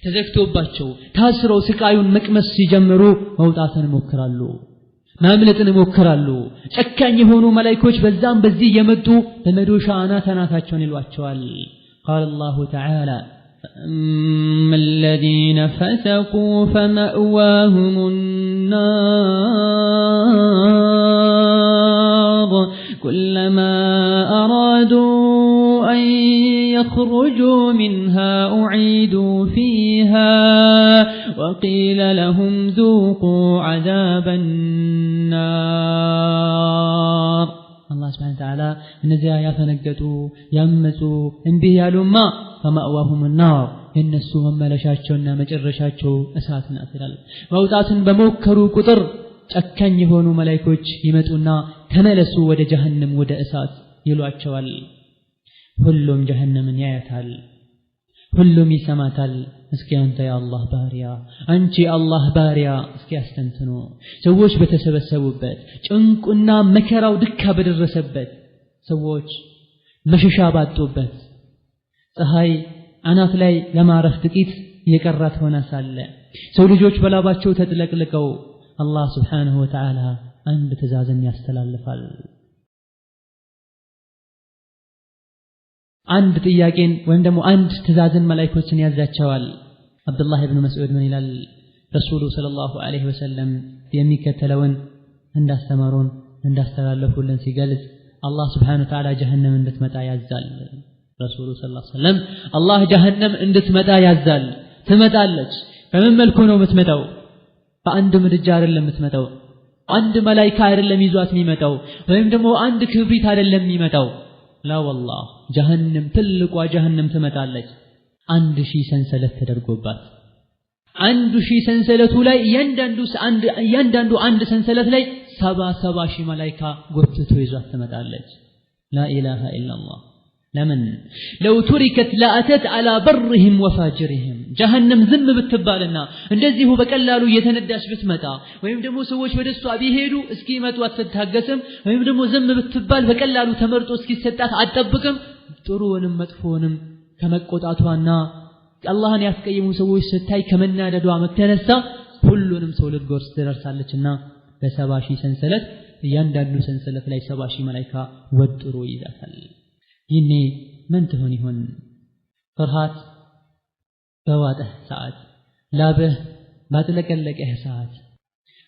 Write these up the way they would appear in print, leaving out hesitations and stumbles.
ተዘግቶባቸው ታስረው ስቃዩን መቅመስ ሲጀምሩ መውጣትን ይሞክራሉ ማምለጥን ይሞክራሉ ጨካኝ የሆኑ መላእክቶች በዛም በዚህ የመጡ በመዶሻ አናታቸውን ይሏቸዋል قال الله تعالى أما الذين فسقوا فمأواهم النار كلما أرادوا أن يخرجوا منها أعيدوا فيها وقيل لهم ذوقوا عذاب النار الله سبحانه وتعالى እነዚያ ያፈነገጡ ያመጹ እንዲህ ያሉማ فمأواهم النار እነሱ መመለሻቸውና መጨረሻቸው እሳት ናት ይላል መውጣትን በመከሩ ቁጥር ጨካኝ የሆኑ መላእክቶች ይመጡና ተመለሱ ወደ ጀሃነም ወደ እሳት ይሏቸዋል ሁሉም ጀሃነምን ያያታል ሁሉም ይሰማታል እስኪ አንተ የአላህ ባሪያ አንቺ የአላህ ባሪያ እስኪ አስተንትኑ ሰዎች በተሰበሰቡበት ጭንቁና መከራው ድካ በደረሰበት ሰዎች መሸሻ ባጡበት ፀሐይ አናት ላይ ለማረፍ ጥቂት የቀራት ሆና ሳለ ሰው ልጆች በላባቸው ተጥለቅልቀው አላህ Subhanahu Wa Ta'ala አንድ ትእዛዝን ያስተላልፋል አንድ ጥያቄን ወይም ደግሞ አንድ ትእዛዝን መላእክቶችን ያዛቸዋል አብዱላህ ኢብኑ መስዑድ ምን ይላል ረሱሉ ሰለላሁ ዐለይሂ ወሰለም የሚከተለውን እንዳስተማሩን እንዳስተላለፉልን ሲገልጽ አላህ Subhanahu Wa Ta'ala ጀሃነም እንድትመጣ ያዛል ረሱሉ ሰለላሁ ዐለይሂ ወሰለም አላህ ጀሃነም እንድትመጣ ያዛል ትመጣለች በምን መልኩ ነው የምትመጣው በአንድ ምድጃ አይደለም የምትመጣው አንድ መላእክት አይደለም ይዟት የሚመጣው ወይም ደግሞ አንድ ክብሪት አይደለም የሚመጣው ላ والله ጀሃነም ትልቋ ጀሃነም ትመጣለች 1000 ሰንሰለት ተደርጎባት 1000 ሰንሰለቱ ላይ እያንዳንዱ አንድ ሰንሰለት ላይ 70 ሺህ መላእክት ጎትቶ ይዟት ትመጣለች ላ ኢላሃ ኢላላህ ለምን لو تركت لاتت على برهم وفاجرهم جهنم ዝም ብትባልና እንደዚሁ በቀላሉ እየተነዳች ብትመጣ ወይም ደግሞ ሰዎች ወደሷ ቢሄዱ እስኪመጡ አትታገስም ወይም ደግሞ ዝም ብትባል በቀላሉ ተመርጦ እስኪሰጣት አትጠብቅም ጥሩውንም መጥፎውንም ከመቆጣቷና አላህን ያስቀየሙ ሰዎች ስታይ ከመናደዷ መተነሳ ሁሉንም ሰው ልትጎርስ ትደርሳለችና በ70 ሺህ ሰንሰለት እያንዳንዱ ሰንሰለት ላይ 70 ሺህ መላእክት ወጥሮ ይዛታል ይኔ ምን ትሆን ይሆን ፍርሃት በዋጠህ ሰዓት ላብህ ባጥለቀለቀህ ሰዓት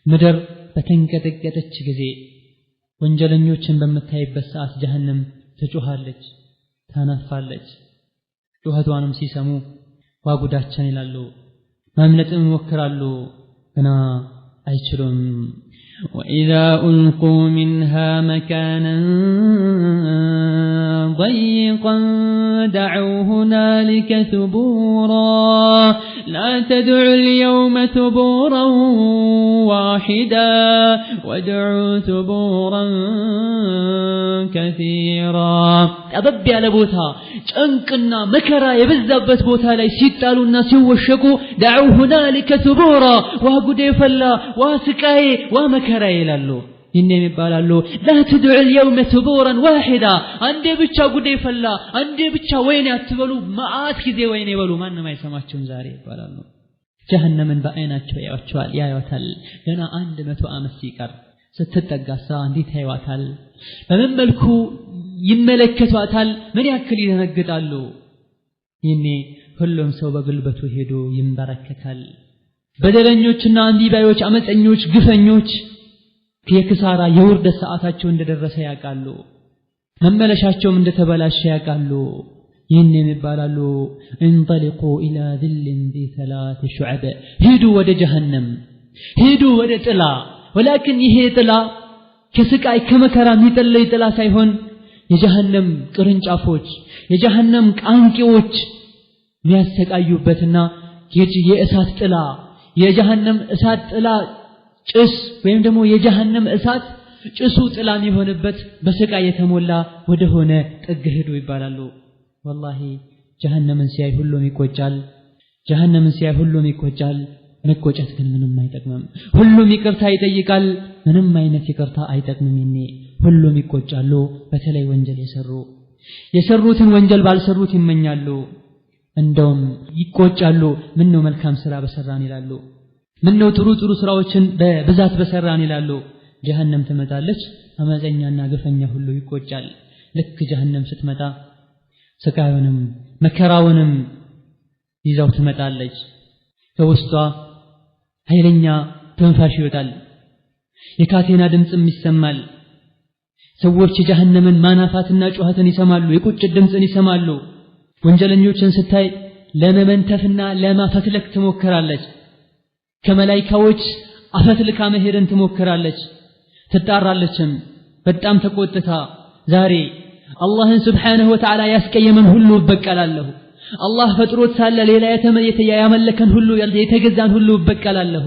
ምድር በተንቀጠቀጠች ጊዜ ወንጀለኞችን በመታይበት ሰዓት ጀሃነም ትጮሃለች ታናፋለች ጩኸቷንም ሲሰሙ ዋጉዳችን ይላሉ ማምለጥን ይሞክራሉ ገና አይችሉም وإذا ألقوا منها مكانا ضيقا دعوا هنالك ثبورا لا تدعوا اليوم ثبورا واحدا وادعوا ثبورا كثيرا أبب على بوتها ጭንቅና መከራ የበዛበት ቦታ ላይ ሲጣሉና ሲወሸቁ دعوا هنالك ثبورا وغدي فلا واسقاي ومكرا ይላሉ ይነም ይባላሉ لا تدعوا اليوم ثبورا واحدا አንዴ ብቻ ጉዴ ፈላ አንዴ ብቻ ወይኔ አትበሉ ማአት ጊዜ ወይኔ ይበሉ ማንንም አይሰማቸውም ዛሬ ይባላሉ ጀሃነምን በአይናቸው ያዩታል ገና 100 ዓመት ሲቀር ስትጠጋሳ እንዴት ያዩታል በምን መልኩ ይመለከቷታል ምን ያክል ይደነግጣሉ ይኔ ሁሉም ሰው በግልበቱ ሄዶ ይንበረከካል በደለኞችና አንዲባዮች አመፀኞች ግፈኞች የክሳራ የውርደት ሰዓታቸው እንደደረሰ ያውቃሉ መመለሻቸውም እንደተበላሸ ያውቃሉ ይህንን ይባላሉ انطلقوا الى ذل ذي 3 شعب ሄዱ ወደ ጀሃነም ሄዱ ወደ ጥላ ولكن ይሄ ጥላ ከስቃይ ከመከራ የሚጠለይ ጥላ ሳይሆን የጀሃነም ቅርንጫፎች የጀሃነም ቃንቂዎች የሚያሰቃዩበትና የእሳት ጥላ የጀሃነም እሳት ጥላ ጭስ ወይም ደግሞ የጀሃነም እሳት ጭሱ ጥላም የሆነበት በስቃይ የተሞላ ወደ ሆነ ጥግ ሄዱ ይባላሉ والله ጀሃነምን ሲያይ ሁሉም ይቆጫል ጀሃነምን ሲያይ ሁሉም ይቆጫል መቆጨት ግን ምንም አይጠቅምም ሁሉም ይቅርታ ይጠይቃል ምንም አይነት ይቅርታ አይጠቅምም ይኔ ሁሉም ይቆጫሉ በተለይ ወንጀል የሰሩትን ወንጀል ባልሰሩት ይመኛሉ እንደውም ይቆጫሉ ምን ነው መልካም ስራ በሰራን ይላሉ ምን ነው ጥሩ ስራዎችን በብዛት በሰራን ይላሉ ጀሃነም ትመጣለች አመፀኛና ግፈኛ ሁሉ ይቆጫል ልክ ጀሃነም ስትመጣ ስቃዩንም መከራውንም ይዛው ትመጣለች ከውስጧ ኃይለኛ ትንፋሽ ይወጣል የካቴና ድምጽም ይሰማል ሰዎች ጀሃነምን ማናፋትና ጩኸትን ይሰማሉ የቁጭት ድምጽን ይሰማሉ ወንጀለኞችን ስታይ ለመመንተፍና ለማፈትለክ ትሞክራለች ከመላእክቶች አፈትልካ መሄድን ትሞክራለች ትጣራለችም በጣም ተቆጥታ ዛሬ አላህን Subhanahu Wa Ta'ala ያስቀየመን ሁሉ በቀላለሁ አላህ ፈጥሮት ሳለ ሌላ ያመለከን ሁሉ የተገዛን ሁሉ በቀላለሁ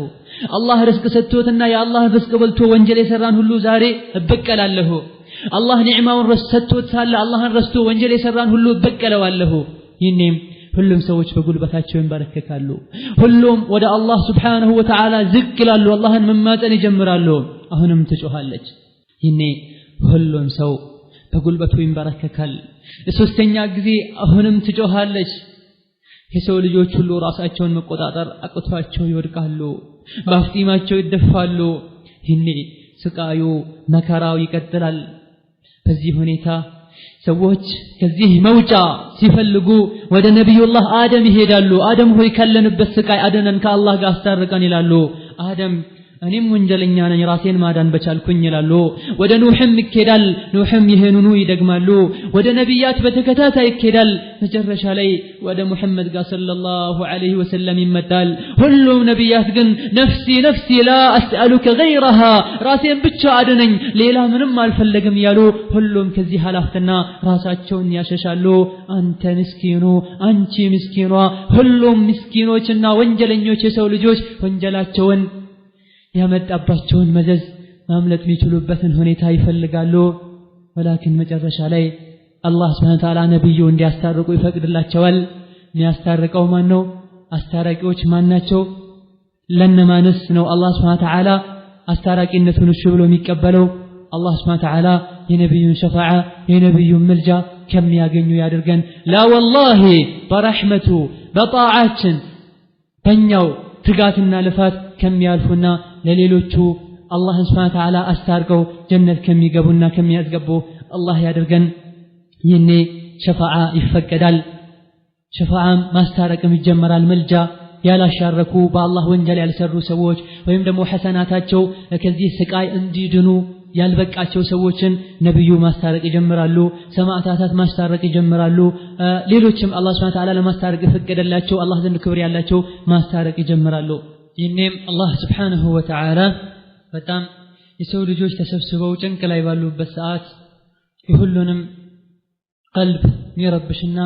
አላህ ርዝቅ ሰጥቶትና የአላህ ርዝቅ በልቶ ወንጀል የሰራን ሁሉ ዛሬ በቀላለሁ አላህ ኒዕማውን ሰጥቶት ሳለ አላህን ረስቶ ወንጀል የሰራን ሁሉ በቀለዋለሁ ይኔም ሁሉም ሰዎች በጉልበታቸው ይንበረከካሉ ሁሉም ወደ አላህ Subhanahu Wa Ta'ala ዝቅ ይላሉ አላህን መማፀን ይጀምራሉ አሁንም ትጮሃለች ይኔ ሁሉም ሰው በጉልበቱ ይንበረከካል ለሶስተኛ ጊዜ አሁንም ትጮሃለች የሰው ልጆች ሁሉ ራሳቸውን መቆጣጠር አቅቷቸው ይወድቃሉ ባፍጢማቸው ይደፋሉ ይኔ ስቃዩ መከራው ይቀጥላል በዚህ ሁኔታ ሰዎች ከዚህ መውጫ ሲፈልጉ ወደ ነብዩላህ አደም ይሄዳሉ አደም ሆይ ካለንበት ስቃይ አደነን ከአላህ ጋር አስታርቀን ይላሉ አደም እኔም ወንጀለኛ ነኝ ራሴን ማዳን በቻልኩኝ ይላሉ ወደ ኑህም ይኬዳል ኑህም ይሄንኑ ይደግማሉ ወደ ነብያት በተከታታይ ይኬዳል መጨረሻ ላይ ወደ ሙሐመድ ጋር ሰለላሁ ዐለይሂ ወሰለም ይመጣል ሁሉም ነብያት ግን ነፍሲ ላ አስአሉከ ገይረሃ ራሴን ብቻ አድነኝ ሌላ ምንም አልፈልግም ያሉ ሁሉም ከዚህ ሐላፍትና ራሳቸውን ያሸሻሉ አንተ ምስኪኑ አንቺ ምስኪኗ ሁሉም ምስኪኖችና ወንጀለኞች የሰው ልጆች ወንጀላቸውን ያመጣባቸውን መዘዝ ማምለጥ የሚችሉበትን ሁኔታ ይፈልጋሉ ወላኪን መጨረሻ ላይ አላህ Subhanahu Wa Ta'ala ነብዩ እንዲያስታርቁ ይፈቅድላቸዋል የሚያስታርቀው ማን ነው አስታራቂዎች ማን ናቸው ለነማንስ ነው አላህ Subhanahu Wa Ta'ala አስታራቂነቱን እሺ ብሎ የሚቀበለው አላህ Subhanahu Wa Ta'ala የነብዩን ሸፋዓ የነብዩን ምልጃ ከሚያገኙ ያድርገን ላ ወላሂ በረህመቱ በጣዓችን በእኛው ትጋትና ልፋት ከሚያልፉና ለሌሎቹ አላህ Subhanahu Wa Ta'ala አስታርቀው ጀነት ከሚገቡና ከሚያስገቡ አላህ ያድርገን ይኔ ሸፋዓ ይፈቀዳል ሸፋዓ ማስታረቅም ይጀመራል መልጃ ያላሻረኩ በአላህ ወንጀል ያልሰሩ ሰዎች ወይም ደግሞ ሐሰናታቸው ከዚህ ስቃይ እንዲድኑ ያልበቃቸው ሰዎችን ነብዩ ማስታረቅ ይጀምራሉ ሰማዕታት ማስታረቅ ይጀምራሉ ሌሎችም አላህ Subhanahu Wa Ta'ala ለማስታረቅ ፈቀደላቸው አላህ ዘንድ ክብር ያላቸው ማስታረቅ ይጀምራሉ ይኔም አላህ Subhanahu Wa Ta'ala በጣም የሰው ልጆች ተሰብስበው ጭንቅ ላይ ባሉበት ሰዓት ሁሉንም ቀልብ የሚረብሽና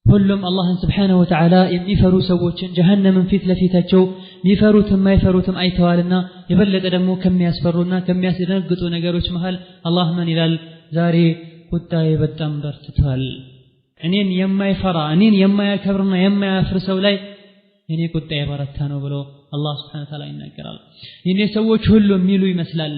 ሁሉም አላህን Subhanahu Wa Ta'ala የሚፈሩ ሰዎችን ጀሃነምን ፊት ለፊታቸው የሚፈሩትም የማይፈሩትም አይተዋልና የበለጠ ደግሞ ከሚያስፈሩና ከሚያስደነግጡ ነገሮች መሃል አላህ ምን ይላል ዛሬ ቁጣዬ በጣም በርትቷል እኔን የማይፈራ እኔን የማያከብርና የማያፍር ሰው ላይ እኔ ቁጣዬ በረታ ነው ብሎ አላህ Subhanahu Wa Ta'ala ይናገራል የኔ ሰዎች ሁሉ የሚሉ ይመስላል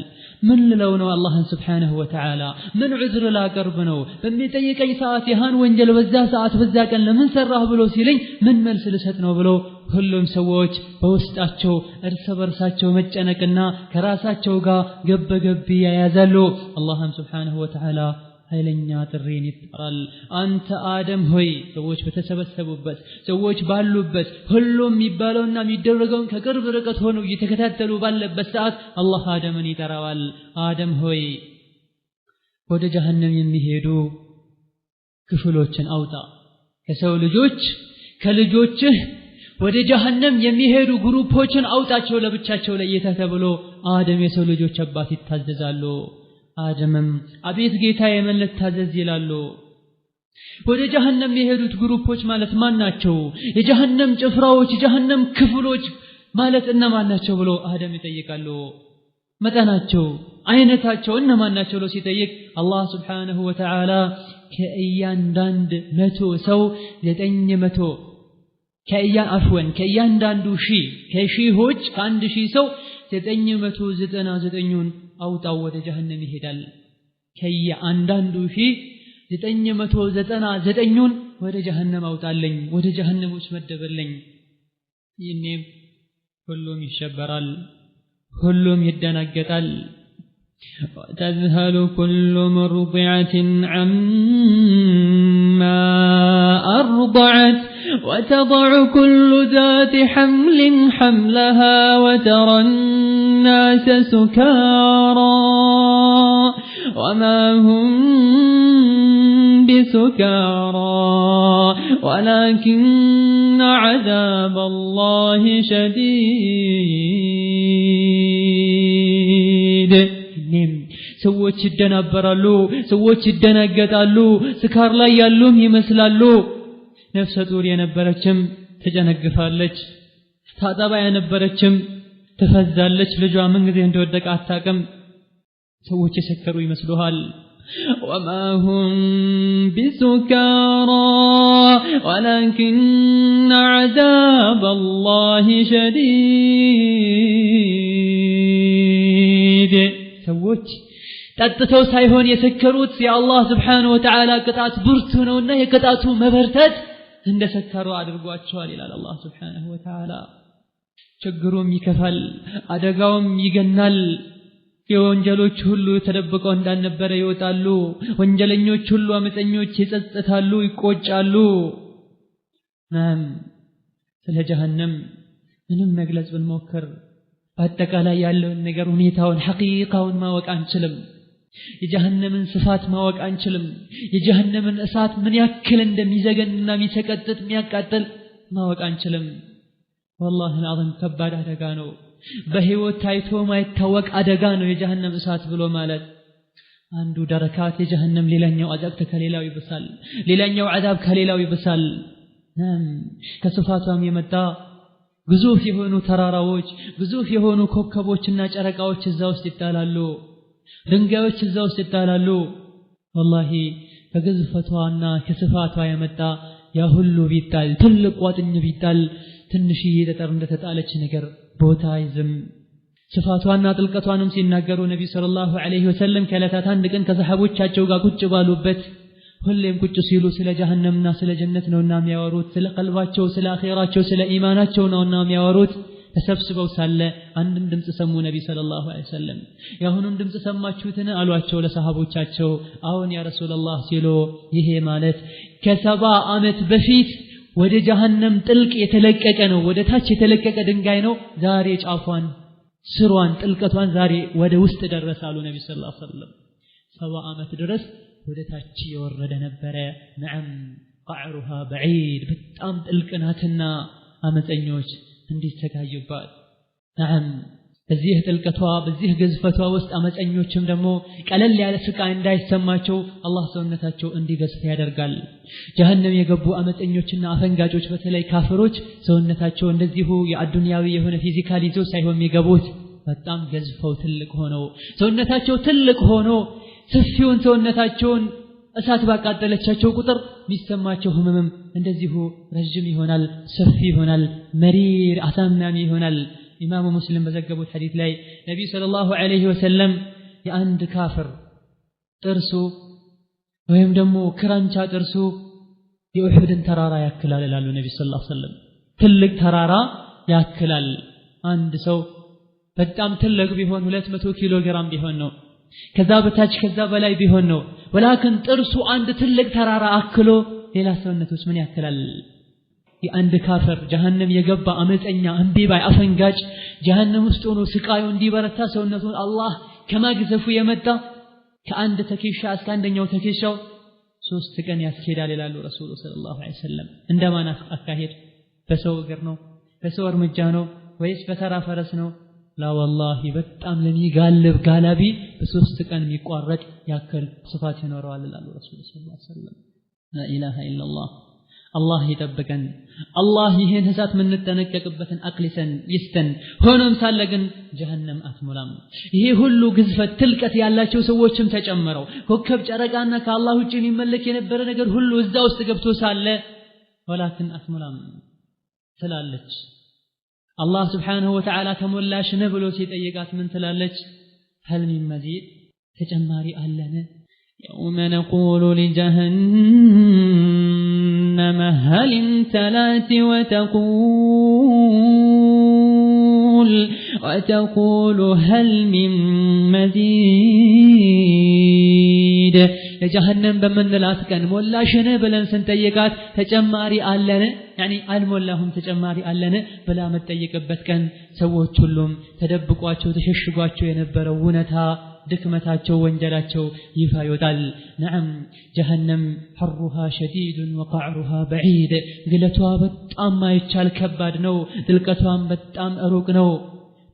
ምን ልለው ነው አላህን Subhanahu Wa Ta'ala ምን ዑዝር ላቀርብ ነው በሚጠይቀኝ ሰዓት ይሃን ወንጀል በዛ ሰዓት በዛ ቀን ለምን ሰራህ ብሎ ሲለኝ ምን መልስ ልሰጥ ነው ብሎ ሁሉም ሰዎች በውስጣቸው እርስ በርሳቸው መጨነቅና ከራሳቸው ጋር ገበገብ ያያዛሉ አላህም Subhanahu Wa Ta'ala ኃይለኛ ጥሪን ይጠራል አንተ አደም ሆይ ሰዎች በተሰበሰቡበት ሰዎች ባሉበት ሁሉም የሚባለውና የሚደረገውን ከቅርብ ርቀት ሆነው እየተከታተሉ ባለበት ሰዓት አላህ አደምን ይጠራዋል አደም ሆይ ወደ ጀሃነም የሚሄዱ ክፍሎችን አውጣ ከሰው ልጆች ከልጆችህ ወደ ጀሃነም የሚሄዱ ግሩፖችን አውጣቸው ለብቻቸው ለየተ ተብሎ አደም የሰው ልጆች አባት ይታዘዛሉ አደምም አቤት ጌታዬ ምን ልታዘዝ ይላሉ ወደ ጀሃነም የሄዱት ግሩፖች ማለት ማን ናቸው የጀሃነም ጭፍራዎች የጀሃነም ክፍሎች ማለት እነማን ናቸው ብሎ አደም ይጠይቃሉ መጠናቸው አይነታቸው እነማን ናቸው ብሎ ሲጠይቅ አላህ Subhanahu Wa Ta'ala ከእያንዳንዱ 100 ሰው 900 ከእያንዳንዱ ከሺዎች ከአንድ ሺህ ሰው 999ን አውጣው ወደ ጀሃነም ይሄዳል ከእያንዳንዱ 999ን ወደ ጀሃነም አውጣልኝ ወደ ጀሃነሞች መደበልኝ ይኔም ሁሉም ይሸበራል ሁሉም ይደናገጣል وتذهل كل مرضعة عما أرضعت وتضع كل ذات حمل حملها وترى الناس سكارى وما هم بسكارى ولكن عذاب الله شديد ሰዎች ይደናበራሉ ሰዎች ይደናገጣሉ ስካር ላይ ያሉም ይመስላሉ ነፍሰ ጡር የነበረችም ተጨነግፋለች ታጠባ የነበረችም ተፈዛለች ልጇ ምን ጊዜ እንደወደቀ አታውቅም ሰዎች የሰከሩ ይመስሉሃል وما هم بسكارى ولكن عذاب الله شديد ሰዎች ጠጥተው ሳይሆን የሰከሩት የአላህ Subhanahu Wa Ta'ala ቅጣት ብርቱ ነውና የቅጣቱ መበርታት እንደሰከሩ አድርጓቸዋል ይላል አላህ Subhanahu Wa Ta'ala ችግሩም ይከፋል አደጋውም ይገናል የወንጀሎች ሁሉ ተደብቀው እንዳልነበረ ይወጣሉ ወንጀለኞች ሁሉ አመፀኞች ይጸጸታሉ ይቆጫሉ ስለ ጀሃነም ምንም መግለጽ ብንሞክር በአጠቃላይ ያለውን ነገር ሁኔታውን ሐቂቃውን ማወቅ አንችልም የጀሃነምን ስፋት ማወቅ አንችልም የጀሃነምን እሳት ምን ያክል እንደሚዘገንና የሚሰቀጥጥ የሚያቃጥል ማወቅ አንችልም والله العظيم ከባድ አደጋ ነው በህይወት ታይቶ ማይታወቅ አደጋ ነው የጀሃነም እሳት ብሎ ማለት አንዱ ደረካት የጀሃነም ሌላኛው አዛብ ከሌላው ይብሳል ሌላኛው አዛብ ከሌላው ይብሳል ከስፋቷም የመጣ ግዙፍ የሆኑ ተራራዎች ግዙፍ የሆኑ ኮከቦችና ጨረቃዎች እዛ ውስጥ ይጣላሉ ድንጋዮች እዛ ውስጥ ይጣላሉ والله ከግዝፈቷና ከስፋቷ የመጣ ያ ሁሉ ቢጣል ትልቅ ቋጥኝ ቢጣል ትንሽዬ ጠጠር እንደተጣለች ነገር ቦታ ይዝም ስፋቷና ጥልቀቷንም ሲናገሩ ነብዩ ሰለላሁ ዐለይሂ ወሰለም ከለታት አንድ ቀን ከሰሃቦቻቸው ጋር ቁጭ ባሉበት ሁሌም ቁጭ ሲሉ ስለ ጀሃነምና ስለ ጀነት ነውና የሚያወሩት ስለ ቀልባቸው ስለ አኺራቸው ስለ ኢማናቸው ነውና የሚያወሩት ተሰብስበው ሳለ አንድም ድምጽ ሰሙ ነብዩ ሰለላሁ ዐለይሂ ወሰለም ያሁንም ድምጽ ሰማችሁትን አሏቸው ለሰሃቦቻቸው አሁን ያ ረሱላህ ሲሉ ይሄ ማለት ከ70 ዓመት በፊት ወደ ጀሃነም ጥልቅ የተለቀቀ ነው ወደ ታች የተለቀቀ ድንጋይ ነው ዛሬ ጫፏን ስሯን ጥልቀቷን ዛሬ ወደ ውስጥ ደረሳሉ ነብዩ ሰለላሁ ዐለይሂ ወሰለም 70 ዓመት ድረስ ወደ ታች የወረደ ነበረ نعم قعرها بعيد በጣም ጥልቅናትና አመፀኞች እንዲሰቃዩባት نعم በዚህ ጥልቀቷ በዚህ ግዝፈቷ ውስጥ አመፀኞችም ደግሞ ቀለል ያለ ስቃይ እንዳይሰማቸው አላህ ሰውነታቸው እንዲገዝፍ ያደርጋል ጀሃነም የገቡ አመፀኞችና አፈንጋጮች በተለይ ካፍሮች ሰውነታቸው እንደዚሁ የአዱንያዊ የሆነ ፊዚካል ይዞ ሳይሆን የሚገቡት በጣም ገዝፈው ትልቅ ሆነው ሰውነታቸው ትልቅ ሆኖ ሰፊውን ሰውነታቸውን እሳት ባቃጠለቻቸው ቁጥር ሚሰማቸው ህመምም እንደዚሁ ረጅም ይሆናል ሰፊ ይሆናል መሪር አሳማሚ ይሆናል ኢማሙ ሙስሊም በዘገቡት ሐዲስ ላይ ነብዩ ሰለላሁ ዐለይሂ ወሰለም የአንድ ካፍር ጥርሱ ወይም ደግሞ ክራንቻ ጥርሱ የኡሁድን ተራራ ያክላል ይላሉ ነብዩ ሰለላሁ ዐለይሂ ወሰለም ትልቅ ተራራ ያክላል አንድ ሰው በጣም ትልቅ ቢሆን 200 ኪሎ ግራም ቢሆን ነው ከዛ በታች ከዛ በላይ ቢሆን ነው ወላክን ጥርሱ አንድ ትልቅ ተራራ አክሎ ሌላ ሰውነቱስ ምን ያክላል የአንድ ካፍር ጀሃነም የገባ አመፀኛ እንቢባይ አፈንጋጭ ጀሃነም ውስጥ ሆኖ ስቃዩ እንዲበረታ ሰውነቱን አላህ ከማግዘፉ የመጣ ከአንድ ተከሻ እስከ አንደኛው ተከሻው 3 ቀን ያስኬዳል ይላሉ ረሱሉ ሰለላሁ ዐለይሂ ወሰለም እንደማን አካሄድ በሰው እግር ነው በሰው እርምጃ ነው ወይስ በተራ ፈረስ ነው لا والله በጣም ለሚጋልብ ጋላቢ በ3 ቀን የሚቋረጥ ያክል ስፋት ይኖረዋል ይላሉ ረሱሉ ሰለላሁ ዐለይሂ ወሰለም لا اله الا الله الله ይጠብቀን አላህ ይሄን ህሳት ምንጠነቀቅበትን አቅሊሰን ይስተን ሆኖም ሳለ ግን ጀሃነም አትሞላም ይሄ ሁሉ ግዝፈት ትልቀት ያላቸው ሰዎችም ተጨመረው ኮከብ ጨረቃና ከአላህ ውጪ የሚመለክ የነበረ ነገር ሁሉ እዛ ውስጥ ገብቶ ሳለ ወላኪን አትሞላም ትላለች አላህ Subhanahu Wa Ta'ala ተሞላሽ ነው ብሎ ሲጠይቃት ምን ትላለች هل من مزيد ተጨማሪ አለን يوم نقول لجهنم هل امتلأت وتقول هل من مزيد جهنم بمنلات كان مولاሽን ብለን ስንጠይቃት ተጨማሪ አለን يعني አልሞላሁም ተጨማሪ አለን ብላ መጠየቅበት ቀን ሰዎች ሁሉም ተደብቋቸው ተሸሽጓቸው የነበረው ውነታ ድክመታቸው ወንጀላቸው ይፋ ይወጣል نعم جهنم حرها شديد وقعرها بعيد ግለቷ በጣም ማይቻል ከባድ ነው ጥልቀቷም በጣም ሩቅ ነው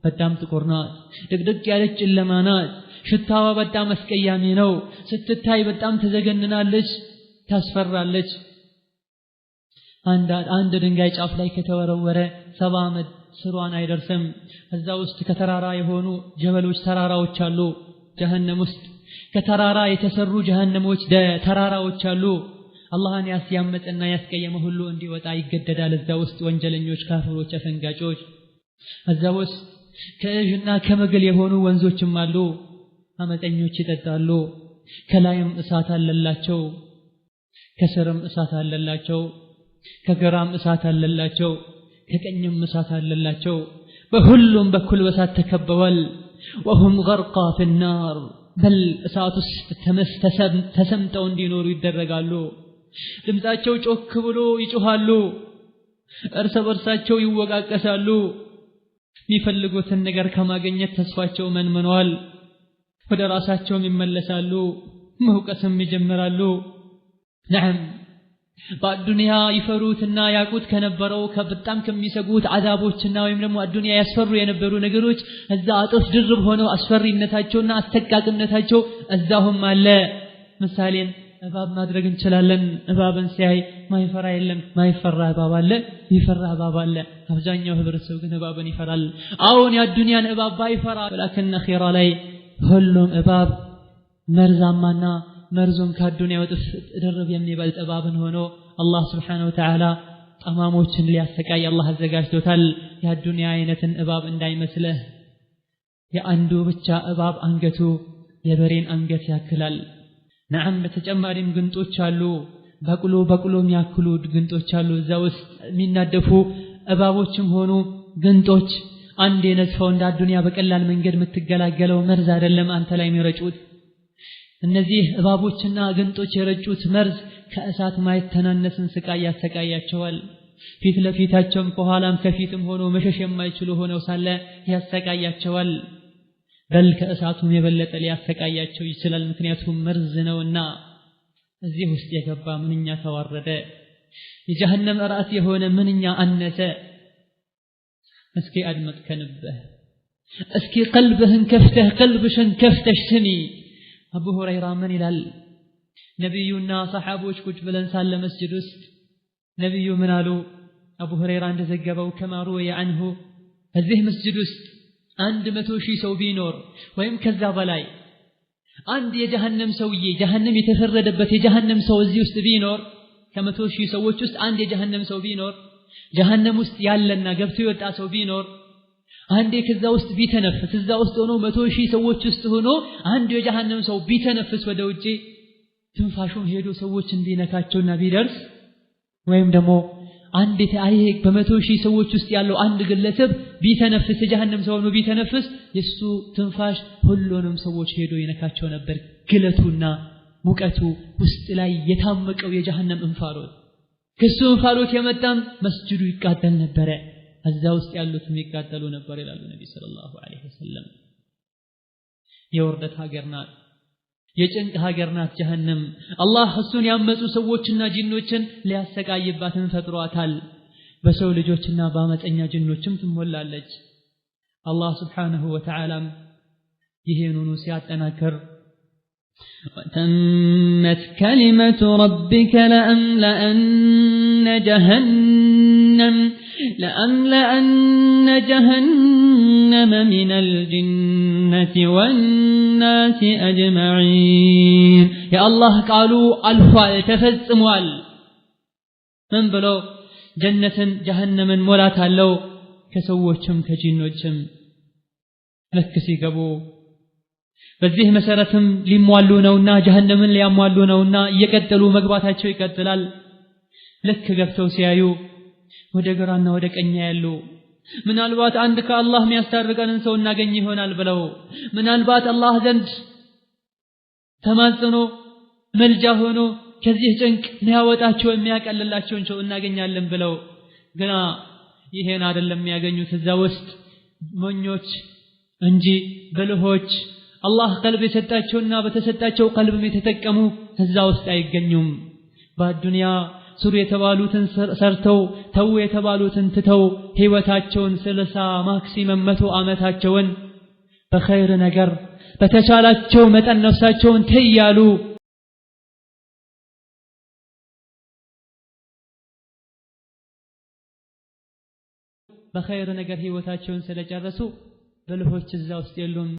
በጣም ጥቁር ናት ድቅድቅ ያለች ጨለማ ናት ሽታዋ በጣም አስቀያሚ ነው ስትታይ በጣም ተዘገንናለች ታስፈራለች አንድ ድንጋይ ጫፍ ላይ ከተወረወረ 70 ዓመት ስሯን አይደርስም እዛ ውስጥ ከተራራ የሆኑ ጀበሎች ተራራዎች አሉ جهنم ውስጥ ከተራራ የተሰሩ ጀሃነሞች ተራራዎች አሉ አላህን ያስያመጽና ያስቀየመ ሁሉ እንዲወጣ ይገደዳል እዛ ውስጥ ወንጀለኞች ካፍሮች አፈንጋጮች እዛ ውስጥ ከእጅና ከመግል የሆኑ ወንዞችም አሉ አመፀኞች ይጠጣሉ ከላይም እሳት አለላቸው ከስርም እሳት አለላቸው ከግራም እሳት አለላቸው ከቀኝም እሳት አለላቸው በሁሉም በኩል በእሳት ተከበዋል وهم غرقا في النار بل እሳት ውስጥ ተሰምጠው እንዲኖሩ ይደረጋሉ ድምጻቸው ጮክ ብሎ ይጮሃሉ እርስ በርሳቸው ይወቃቀሳሉ የሚፈልጉትን ነገር ከማግኘት ተስፋቸው መንመኗል ወደ ራሳቸው ይመለሳሉ መውቀስም ይጀምራሉ نعم በአዱንያ ይፈሩትና ያቁት ከነበረው ከበጣም ከሚሰጉት አዛቦችና ወይም ደግሞ አዱንያ ያስፈሩ የነበሩ ነገሮች እዛ አጥፍ ድርብ ሆነው አስፈሪነታቸውና አስተቃቅነታቸው እዛሁም አለ ምሳሌን እባብ ማድረግ እንችላለን እባብን ሲያይ ማይፈራ የለም ማይፈራ እባብ አለ ይፈራ እባብ አለ አብዛኛው ህብረተሰብ ግን እባብን ይፈራል አሁን የአዱንያን እባብ ባይፈራ ولكن اخيرا ላይ ሁሉም እባብ መርዛማና مرزون كادونيا وتدرب يمني بلت أبابن هونو الله سبحانه وتعالى طماموچن لياسقاي الله አዘጋጅቶታል ያ ዱንያ አይነትን እባብ እንዳይመስልህ የአንዱ ብቻ እባብ አንገቱ የበሬን አንገት ያክላል نعم በተጨማሪም ግንጦች አሉ በቅሎ የሚያክሉ ግንጦች አሉ እዛ ውስጥ የሚናደፉ እባቦችም ሆኑ ግንጦች አንድ የነጥፈው እንደ ዱንያ በቀላል መንገድ የምትገላገለው መርዝ አይደለም አንተ ላይ የሚረጩት እነዚህ እባቦችና ግንጦች የረጩት መርዝ ከእሳት ማይተናነስን ስቃይ ያሰቃያቸዋል ፊት ለፊታቸውም ከኋላም ከፊትም ሆኖ መሸሽ የማይችሉ ሆነው ሳለ ያሰቃያቸዋል በል ከእሳቱም የበለጠ ሊያሰቃያቸው ይችላል ምክንያቱም መርዝ ነውና እዚህ ውስጥ የገባ ምንኛ ተዋረደ የጀሃነም ራስ የሆነ ምንኛ አነሰ እስኪ አድመጥ ከልብህ እስኪ ቀልብህን ቀልብሽን ከፍተሽ ስሚ አቡ ሁረይራ ምን ይላል ነብዩና ሰሃቦች ቁጭ ብለን ሳለ መስጂድ ውስጥ ነብዩ ምን አሉ አቡ ሁረይራ እንደዘገበው ከማሩ ያንሁ እዚህ መስጂድ ውስጥ 100,000 ሰው ቢኖር ወይም ከዛ በላይ አንድ የጀሃነም ሰውዬ ጀሃነም የተፈረደበት የጀሃነም ሰው እዚህ ውስጥ ቢኖር ከ100,000 ሰዎች ውስጥ አንድ የጀሃነም ሰው ቢኖር ጀሃነም ውስጥ ያለና ገብቶ የወጣ ሰው ቢኖር አንዴ ከዛ ውስጥ ቢተነፍስ እዛ ውስጥ ሆኖ 100,000 ሰዎች ውስጥ ሆኖ አንድ የጀሃነም ሰው ቢተነፍስ ወደ ውጪ ትንፋሹም ሄዶ ሰዎች እንዲነካቸውና ቢደርስ ወይም ደግሞ አንድ ታይሄ በ100,000 ሰዎች ውስጥ ያለው አንድ ግለሰብ ቢተነፍስ የጀሃነም ሰው ነው ቢተነፍስ የሱ ትንፋሽ ሁሉንም ሰዎች ሄዶ ይነካቸው ነበር ግለቱና ሙቀቱ ውስጥ ላይ የታመቀው የጀሃነም እንፋሎት ከሱ እንፋሎት የመጣም መስጂዱ ይቃጠል ነበር እዛ ውስጥ ያሉትም ይቃጠሉ ነበር ይላሉ ነብዩ ሰለላሁ ዐለይሂ ወሰለም የወርደት ሀገር ናት የጭንቅ ሀገር ናት ጀሃነም አላህ እሱን ያመጹ ሰዎችና ጂኖችን ሊያሰቃይባትን ፈጥሯታል በሰው ልጆችና በአመፀኛ ጂኖችም ትሞላለች አላህ Subhanahu Wa Ta'ala ይሄንኑ ሲያጠናክር وتمت كلمة ربك لأملأن جهنم من الجنة والناس أجمعين يا الله قالوا ألفال تفزموال من بلو جنة جهنم مولات اللو كسووشم كجنوشم لكسي قبو በዚህ መሰረትም ሊሟሉ ነውና ጀሃነምን ሊያሟሉ ነውና እየቀጠሉ መግባታቸው ይቀጥላል ልክ ገብተው ሲያዩ ወደ ግራና ወደ ቀኝ ያሉ ምናልባት አንድ ከአላህ የሚያስታርቀንን ሰው እናገኝ ይሆናል ብለው ምናልባት አላህ ዘንድ ተማጽኖ መልጃ ሆኖ ከዚህ ጭንቅ ሊያወጣቸው የሚያቀልላቸውን ሰው እናገኛለን ብለው ግና ይሄን አይደለም የሚያገኙት። እዛ ውስጥ ሞኞች እንጂ ብልሆች አላህ ቀልብ የሰጣቸውና በተሰጣቸው ቀልብም የተጠቀሙ እዛ ውስጥ አይገኙም። በዱንያ ስሩ የተባሉትን ሰርተው ተው የተባሉትን ትተው ህይወታቸውን 60 ማክሲመም 100 ዓመታቸውን በኸይር ነገር በተቻላቸው መጠን ነፍሳቸውን ተያሉ በኸይር ነገር ህይወታቸውን ስለጨረሱ ብልሆች እዛ ውስጥ የሉም።